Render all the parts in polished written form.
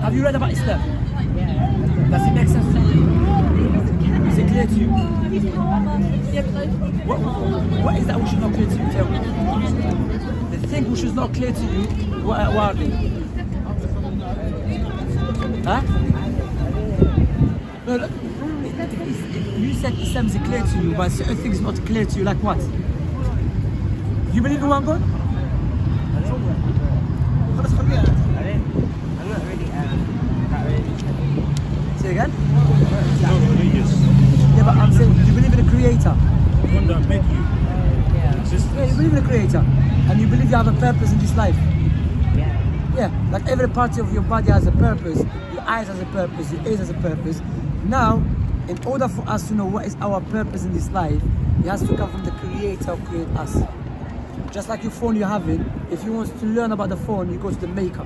Have you read about Islam? Does it make sense to you? Is it clear to you? What is that which is not clear to you? Tell me. The thing which is not clear to you, what are they? Huh? No, look, you said Islam is clear to you, but certain things not clear to you, like what? You believe in one God? Say again? Yeah, but I'm saying, you believe in a creator? One that made you. Yeah, you believe in a creator, and you believe you have a purpose in this life. Yeah, like every part of your body has a purpose. Your eyes has a purpose, your ears has a purpose. Now, in order for us to know what is our purpose in this life, it has to come from the creator who created us. Just like your phone you're having, if you want to learn about the phone, you go to the maker.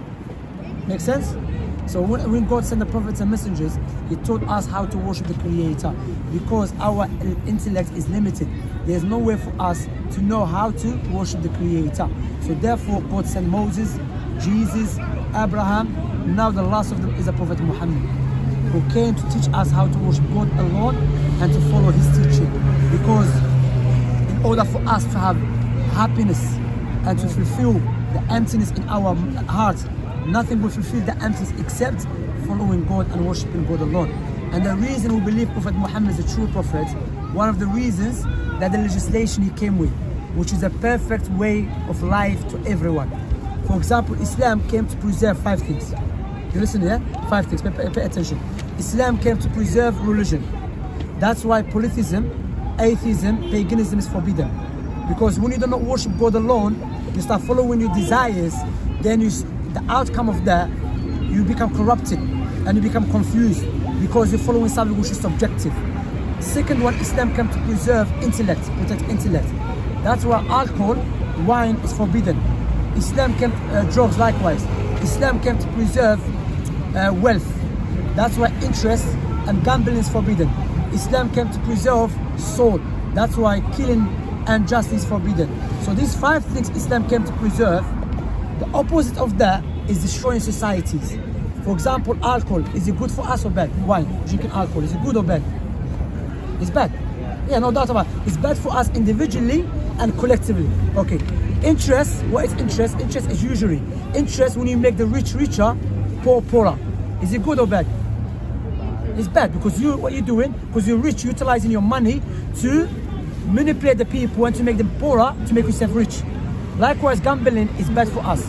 Make sense? So when God sent the prophets and messengers, He taught us how to worship the Creator, because our intellect is limited. There's no way for us to know how to worship the Creator. So therefore, God sent Moses, Jesus, Abraham. Now the last of them is the Prophet Muhammad, who came to teach us how to worship God alone and to follow His teaching. Because in order for us to have happiness and to fulfill the emptiness in our hearts, nothing will fulfill the emptiness except following God and worshiping God alone. And the reason we believe Prophet Muhammad is a true prophet, one of the reasons that the legislation he came with, which is a perfect way of life to everyone. For example, Islam came to preserve 5 things. You listen here? 5 things, pay attention. Islam came to preserve religion. That's why polytheism, atheism, paganism is forbidden. Because when you do not worship God alone, you start following your desires, then the outcome of that, you become corrupted and you become confused because you're following something which is subjective. Second one, Islam came to preserve intellect, protect intellect. That's why alcohol, wine is forbidden. Islam came, drugs likewise. Islam came to preserve wealth. That's why interest and gambling is forbidden. Islam came to preserve soul. That's why killing and justice is forbidden. So these 5 things Islam came to preserve. The opposite of that is destroying societies. For example, alcohol, is it good for us or bad? Wine, drinking alcohol, is it good or bad? It's bad. Yeah, no doubt about it. It's bad for us individually and collectively. Okay. Interest, what is interest? Interest is usury. Interest, when you make the rich richer, poor poorer. Is it good or bad? It's bad, because what you're doing, because you're rich, utilizing your money to manipulate the people and to make them poorer to make yourself rich. Likewise, gambling is bad for us.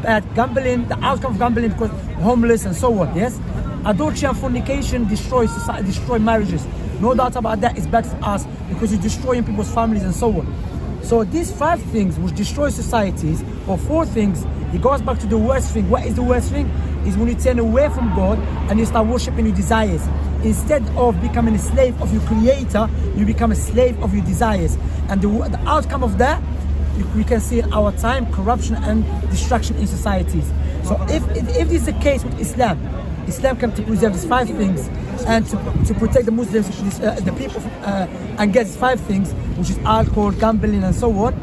Bad gambling, the outcome of gambling, because homeless and so on. Yes, adultery and fornication destroy society, destroy marriages. No doubt about that. It's bad for us because you're destroying people's families and so on. So these 5 things which destroy societies, or 4 things, it goes back to the worst thing. What is the worst thing? Is when you turn away from God and you start worshiping your desires. Instead of becoming a slave of your Creator, you become a slave of your desires. And the outcome of that, we can see in our time, corruption and destruction in societies. So if this is the case with Islam, Islam came to preserve these 5 things and to protect the Muslims, the people, and get 5 things, which is alcohol, gambling and so on.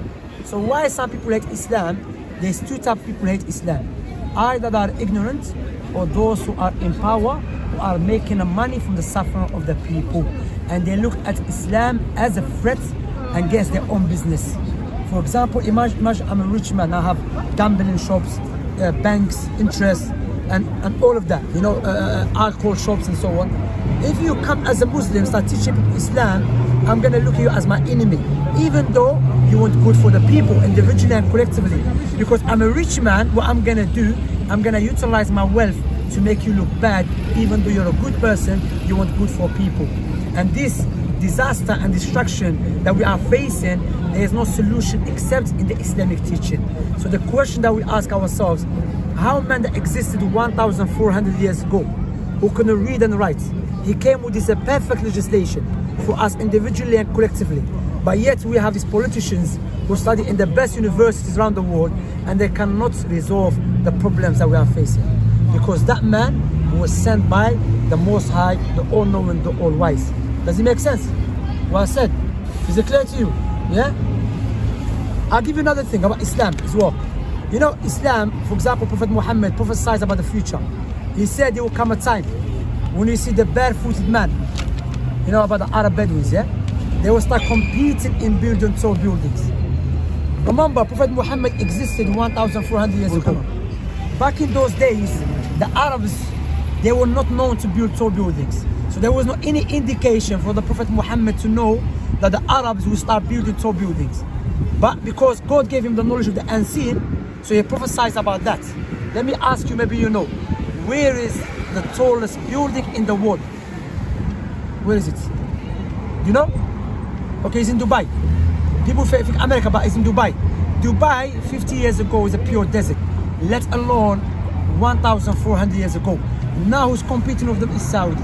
So why some people hate Islam? There's 2 types of people hate Islam. Either they are ignorant, or those who are in power, who are making money from the suffering of the people. And they look at Islam as a threat against their own business. For example, imagine I'm a rich man, I have gambling shops, banks, interest, and all of that, you know, alcohol shops and so on. If you come as a Muslim, start teaching people Islam, I'm gonna look at you as my enemy, even though you want good for the people, individually and collectively. Because I'm a rich man, what I'm gonna do, I'm gonna utilize my wealth to make you look bad, even though you're a good person, you want good for people. And this disaster and destruction that we are facing, there is no solution except in the Islamic teaching. So the question that we ask ourselves, how man that existed 1,400 years ago, who couldn't read and write, he came with this perfect legislation for us individually and collectively. But yet we have these politicians who study in the best universities around the world, and they cannot resolve the problems that we are facing. Because that man was sent by the Most High, the All-Knowing, the All-Wise. Does it make sense? What I said? Is it clear to you? Yeah? I'll give you another thing about Islam as well. You know, Islam, for example, Prophet Muhammad prophesies about the future. He said there will come a time when you see the barefooted man, you know about the Arab Bedouins, yeah? They will start competing in building tall buildings. Remember, Prophet Muhammad existed 1,400 years ago. Back in those days, the Arabs, they were not known to build tall buildings. So there was no any indication for the Prophet Muhammad to know that the Arabs will start building tall buildings. But because God gave him the knowledge of the unseen, so he prophesied about that. Let me ask you, maybe you know, where is the tallest building in the world? Where is it? You know? Okay, it's in Dubai. People think America, but it's in Dubai. Dubai, 50 years ago, was a pure desert, let alone 1,400 years ago. Now who's competing with them is Saudi.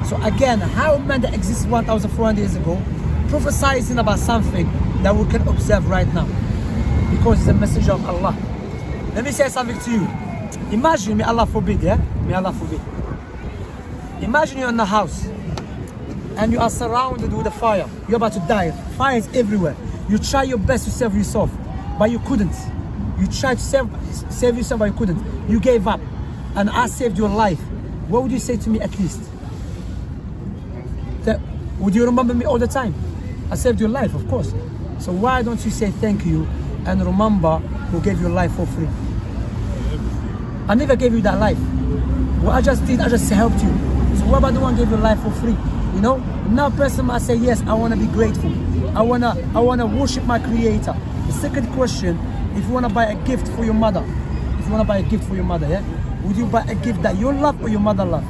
So again, how man that exists 1,400 years ago, prophesizing about something that we can observe right now, because it's a messenger of Allah. Let me say something to you. Imagine, may Allah forbid, yeah? May Allah forbid. Imagine you're in a house and you are surrounded with a fire. You're about to die. Fire is everywhere. You try your best to save yourself, but you couldn't. You tried to save yourself, but you couldn't. You gave up, and I saved your life. What would you say to me at least? Would you remember me all the time? I saved your life, of course. So why don't you say thank you and remember who gave you life for free? I never gave you that life. What I just did, I just helped you. So what about the one who gave you life for free? You know? Now person might say, yes, I want to be grateful. I wanna worship my Creator. The second question, if you want to buy a gift for your mother, yeah? Would you buy a gift that you love or your mother love?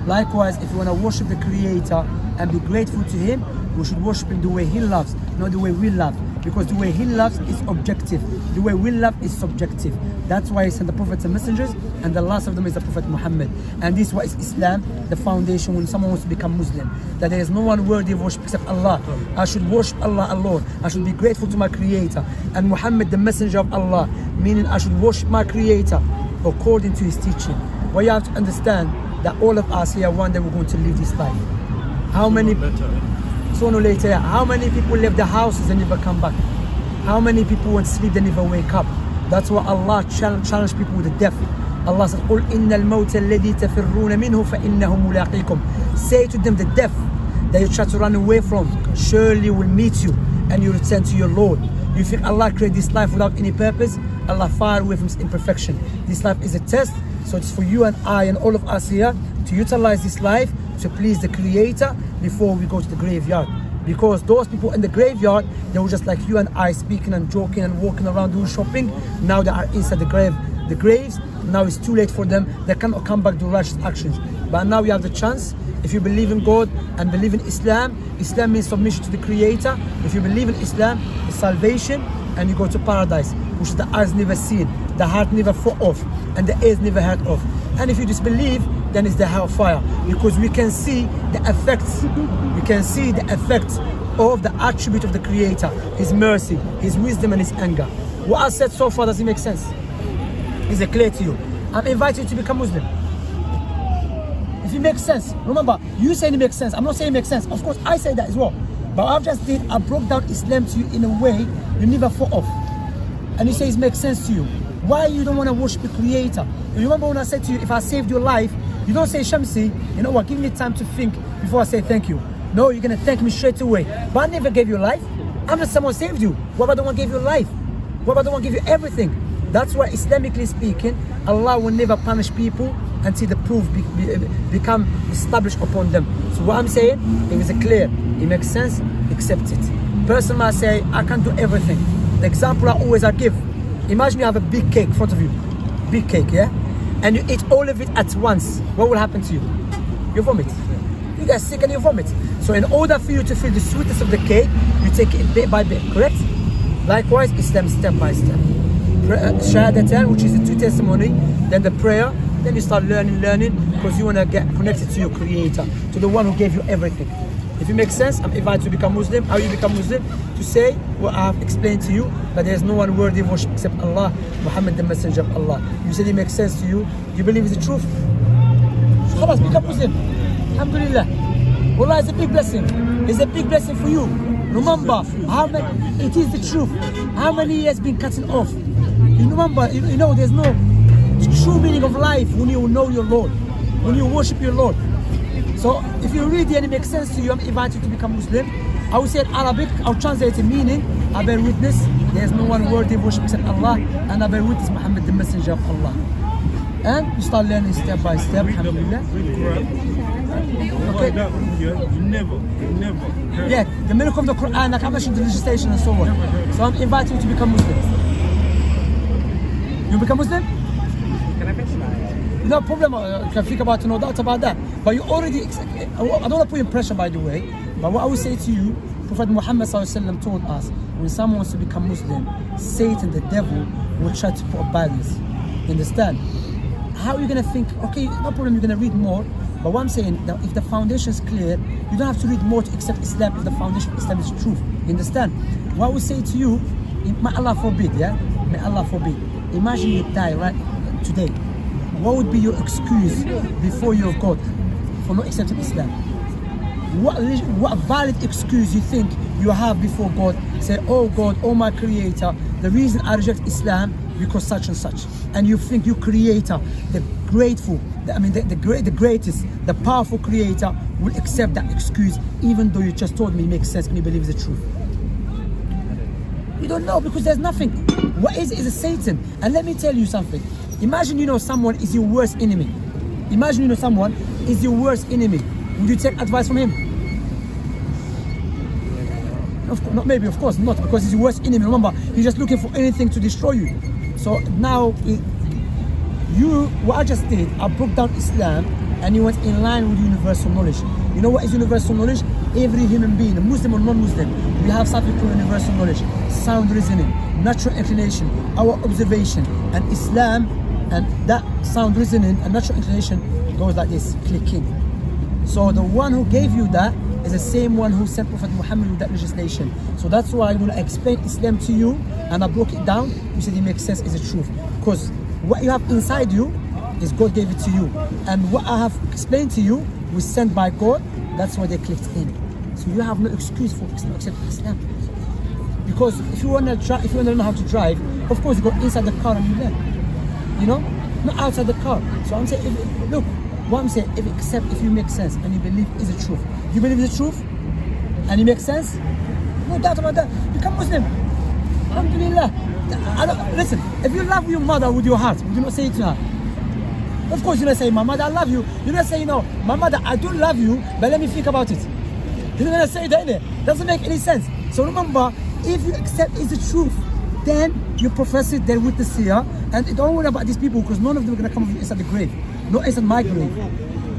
Likewise, if you want to worship the Creator and be grateful to Him, we should worship Him the way He loves, not the way we love. Because the way He loves is objective. The way we love is subjective. That's why He sent the prophets and messengers, and the last of them is the Prophet Muhammad. And this is what is Islam, the foundation when someone wants to become Muslim. That there is no one worthy of worship except Allah. I should worship Allah alone. I should be grateful to my Creator. And Muhammad, the messenger of Allah, meaning I should worship my Creator according to his teaching. But you have to understand that all of us here, one day we're going to live this life. How many... Sooner or later, how many people leave their houses and never come back? How many people went to sleep, they never wake up? That's why Allah challenged people with the death. Allah said, قُلْ إِنَّ الْمَوْتَ الَّذِي تَفِرُّونَ مِنْهُ فَإِنَّهُ مُلَاقِيكُم. Say to them, the death that you try to run away from surely will meet you and you return to your Lord. You think Allah created this life without any purpose? Allah far away from His imperfection. This life is a test, so it's for you and I and all of us here to utilize this life to please the Creator before we go to the graveyard. Because those people in the graveyard, they were just like you and I, speaking and joking and walking around doing shopping. Now they are inside the graves. Now it's too late for them. They cannot come back to righteous actions. But now you have the chance. If you believe in God and believe in Islam, Islam means submission to the Creator. If you believe in Islam, it's salvation, and you go to paradise, which the eyes never seen, the heart never thought of, and the ears never heard of. And if you disbelieve, then it's the hellfire, because we can see the effects. We can see the effects of the attribute of the Creator, His mercy, His wisdom, and His anger. What I said so far, does it make sense? Is it clear to you? I'm inviting you to become Muslim. If it makes sense, remember, you saying it makes sense. I'm not saying it makes sense. Of course, I say that as well. But I've just did, I broke down Islam to you in a way you never thought of. And you say it makes sense to you. Why you don't want to worship the Creator? You remember when I said to you, if I saved your life, you don't say, Shamsi, you know what, give me time to think before I say thank you. No, you're going to thank me straight away. But I never gave you life. I'm just someone saved you. What about the one who gave you life? What about the one who gave you everything? That's why, Islamically speaking, Allah will never punish people until the proof become established upon them. So what I'm saying, it is clear, it makes sense, accept it. Person might say, I can't do everything. The example I give, imagine you have a big cake in front of you, big cake, yeah? And you eat all of it at once. What will happen to you? You vomit. You get sick and you vomit. So in order for you to feel the sweetness of the cake, you take it bit by bit, correct? Likewise, Islam step by step. Shahadatan, which is the two testimony, then the prayer, then you start learning, because you want to get connected to your Creator, to the one who gave you everything. If it makes sense, I'm invited to become Muslim. How you become Muslim? To say what I have explained to you, that there is no one worthy of worship except Allah, Muhammad the messenger of Allah. You said it makes sense to you, you believe it's the truth. Khalas, become Muslim. Alhamdulillah. Wallah, it's a big blessing. It's a big blessing for you. Remember, it is the truth. How many years been cutting off? You remember, you know, there's no true meaning of life when you know your Lord, when you worship your Lord. So if you read it and it makes sense to you, I'm inviting you to become Muslim. I will say in Arabic, I'll translate the meaning. I bear witness, there is no one worthy of worship except Allah, and I bear witness Muhammad, the messenger of Allah. And you start learning step by step, alhamdulillah. Okay. You never. Yeah, the miracle of the Quran, like I mentioned, the legislation and so on. So I'm inviting you to become Muslim. You become Muslim? Can I mention that? No problem, you can think about it, no doubt about that. But you already, I don't want to put in pressure by the way, but what I would say to you, Prophet Muhammad ﷺ told us, when someone wants to become Muslim, Satan, the devil, will try to put up barriers. You understand? How are you going to think, okay, no problem, you're going to read more, but what I'm saying, that if the foundation is clear, you don't have to read more to accept Islam if the foundation of Islam is truth. You understand? What I would say to you, may Allah forbid, yeah? May Allah forbid. Imagine you die right today. What would be your excuse before your God for not accepting Islam? What valid excuse you think you have before God? Say, oh God, oh my Creator, the reason I reject Islam because such and such. And you think your Creator, the grateful, the greatest, the powerful Creator will accept that excuse even though you just told me it makes sense and you believe it's the truth. You don't know because there's nothing. What is a Satan? And let me tell you something. Imagine you know someone is your worst enemy. Imagine you know someone is your worst enemy. Would you take advice from him? Of course, not maybe, of course not, because he's your worst enemy. Remember, he's just looking for anything to destroy you. So now, what I just did, I broke down Islam and you went in line with universal knowledge. You know what is universal knowledge? Every human being, Muslim or non-Muslim, we have something called universal knowledge. Sound reasoning, natural inclination, our observation, and Islam, and that sound reasoning and natural inclination goes like this, clicking. So the one who gave you that is the same one who sent Prophet Muhammad with that legislation. So that's why when I explain Islam to you and I broke it down, you said it makes sense, is the truth. Because what you have inside you is God gave it to you. And what I have explained to you was sent by God, that's why they clicked in. So you have no excuse for accepting Islam. Because if you want to learn how to drive, of course you go inside the car and you learn. You know? Not outside the car. So I'm saying, look, what I'm saying, if you make sense and you believe is the truth. You believe is the truth and it makes sense, no doubt about that. Become Muslim. Alhamdulillah. Listen, if you love your mother with your heart, would you not say it to her? Of course you're not saying, my mother, I love you. You're not saying, no, my mother, I do love you, but let me think about it. You're not going to say that, innit? Doesn't make any sense. So remember, if you accept it's the truth, then you profess it, they're witness here, and don't worry about these people because none of them are going to come inside the grave. Not inside my grave.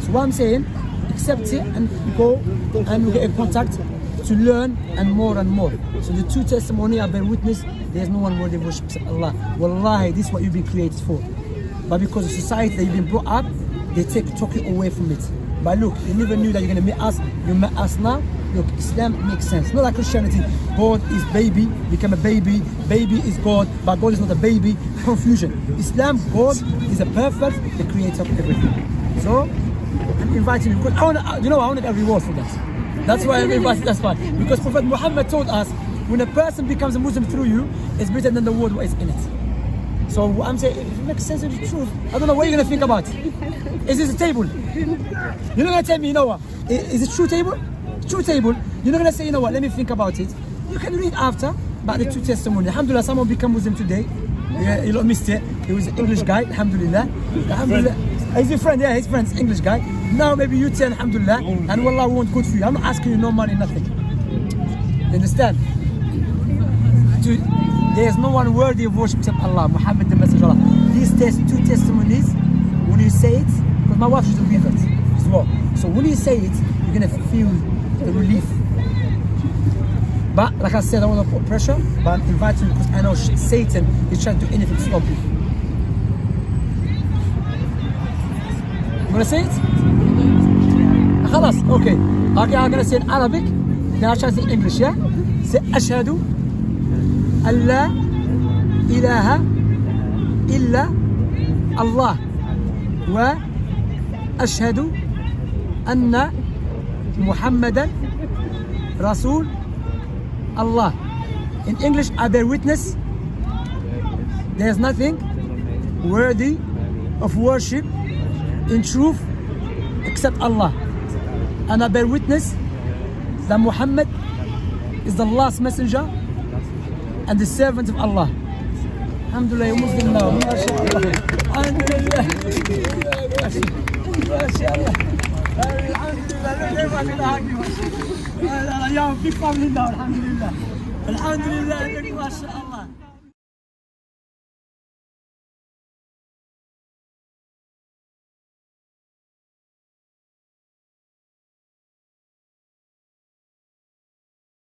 So what I'm saying, accept it and go and we get in contact to learn and more. So the two testimony I bear witness, there's no one worthy of worship except Allah. Wallahi, this is what you've been created for. But because of society that you've been brought up, they take talking away from it. But look, you never knew that you're going to meet us. You met us now. Look, Islam makes sense. Not like Christianity. God is baby, become a baby. Baby is God, but God is not a baby. Confusion. Islam, God is a perfect, the creator of everything. So, I'm inviting you because I want to get a reward for that. That's why I'm inviting. That's fine. Because Prophet Muhammad told us, when a person becomes a Muslim through you, it's better than the word what is in it. So what I'm saying, if it makes sense of the truth, I don't know what you're gonna think about. Is this a table? You're not gonna tell me, you know what? Is it true table? True table. You're not gonna say, you know what? Let me think about it. You can read after about the two testimony. Alhamdulillah, someone became Muslim today. Yeah, you lot missed it. He was an English guy. Alhamdulillah. Alhamdulillah. He's your friend. Yeah, his friend's English guy. Now maybe you tell Alhamdulillah, and Wallah won't good for you. I'm not asking you no money, nothing. You understand? There is no one worthy of worship except Allah, Muhammad the Messenger of Allah. These two testimonies, when you say it, because my wife used to read that as well. So when you say it, you're gonna feel the relief. But like I said, I don't want to put pressure, but I'm inviting you because I know Satan is trying to do anything to stop you. You wanna say it? خلاص, okay. Okay, I'm gonna say in Arabic, then I'll try to say in English, yeah? Say أشهد ألا إله إلا الله وأشهد أن محمدا رسول Allah. In English, I bear witness there's nothing worthy of worship in truth except Allah. And I bear witness that Muhammad is the last messenger and the servant of Allah. Alhamdulillah, you're Muslim now. MashaAllah. Alhamdulillah. MashaAllah. Alhamdulillah. Yeah, big family now. Alhamdulillah. Alhamdulillah. MashaAllah.